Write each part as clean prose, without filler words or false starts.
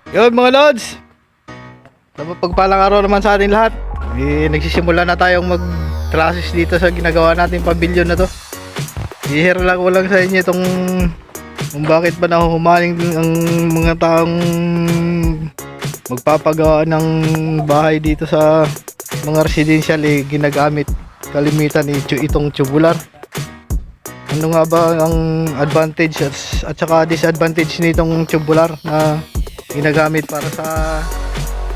Yun mga lods, pagpalang araw naman sa ating lahat. Nagsisimula na tayong mag-trusses dito sa ginagawa natin pambilyon na to. I-share lang ko lang sa inyo itong kung bakit ba nahuhumaling ang mga taong magpapagawa ng bahay dito sa mga residential, ginagamit kalimitan itong tubular. Ano nga ba ang advantage at saka disadvantage nitong tubular na ginagamit para sa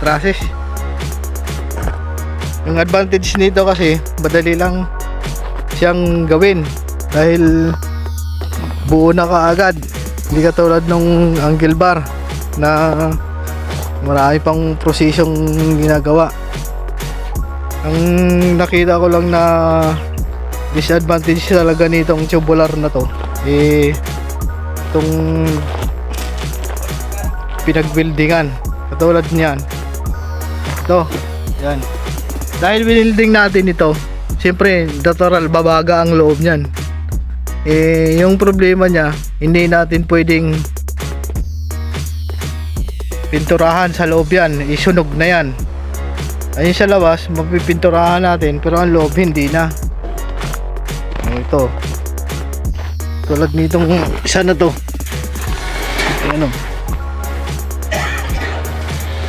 trusses? Yung advantage nito kasi madali lang siyang gawin dahil buo na kaagad, hindi katulad nung angle bar na marami pang prosesyong ginagawa. Ang nakita ko lang na disadvantage talaga nitong tubular na to itong pinagbuildingan katulad niyan. Ito, yan. Dahil binuilding natin ito, siyempre natural babaga ang loob niyan. Yung problema niya, hindi natin pwedeng pinturahan sa loob yan, isunog na yan. Ayun sa labas mapipinturahan natin, pero ang loob hindi na. Ito tulad nitong isa na to, ano,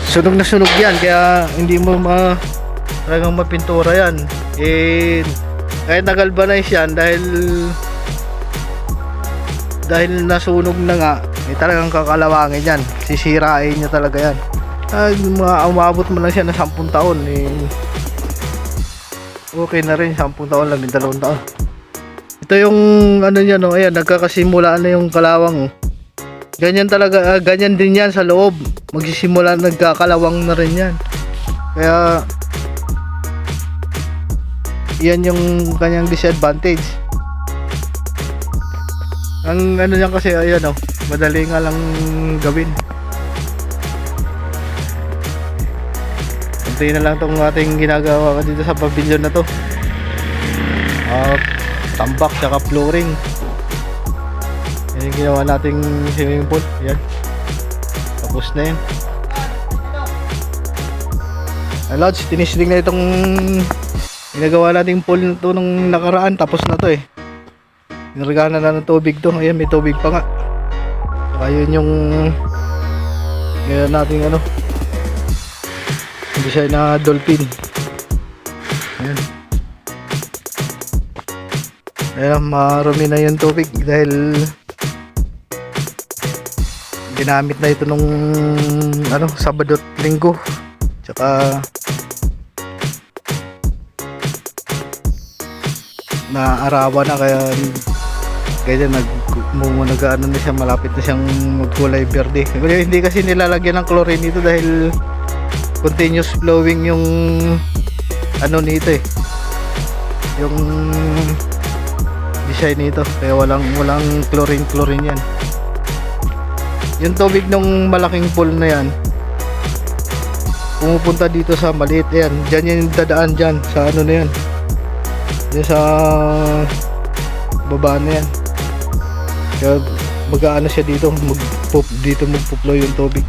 sunog na sunog yan, kaya hindi mo talagang mapintura yan. Kahit nagalvanize yan, dahil nasunog na nga, talagang kakalawangin yan, sisirain niya talaga yan. Umabot mo lang siya na 10 taon, okay na rin, 10 taon lang, 2 taon. Ito yung ano niya, no? Ayan, nagkakasimula na yung kalawang, oh. Ganyan talaga, ganyan din yan sa loob, magsisimula, nagkakalawang na rin yan. Kaya yan yung kanyang disadvantage. Ang ano niya kasi, ayan, oh, madali nga lang gawin. Kunti na lang itong ating ginagawa dito sa pavilion na to. Tambak tsaka flooring. Yan yung ginawa nating swimming pool. Yan, tapos na yun. Lods, tinisling na itong ginagawa nating pool na to nung nakaraan. Tapos na to nirigana na ng tubig to. Ayan, may tubig pa nga. Saka yun yung ginawa nating ano, design na dolphin. Ayan. Ayan, marumi na yung tubig dahil ginamit na ito nung ano, Sabado at Linggo. Tsaka naarawan na, kaya ganyan nag-ano na siya, malapit na siyang magkulay berde. Hindi kasi nilalagyan ng chlorine nito dahil continuous flowing yung ano nito, yung design nito, kaya walang chlorine yan. Yung tubig ng malaking pool na yan pumupunta dito sa maliit. Yan, dyan yung dadaan dyan sa ano na yan, dyan sa baba na yan. Kaya mag-aano siya dito, magpo-flow yung tubig.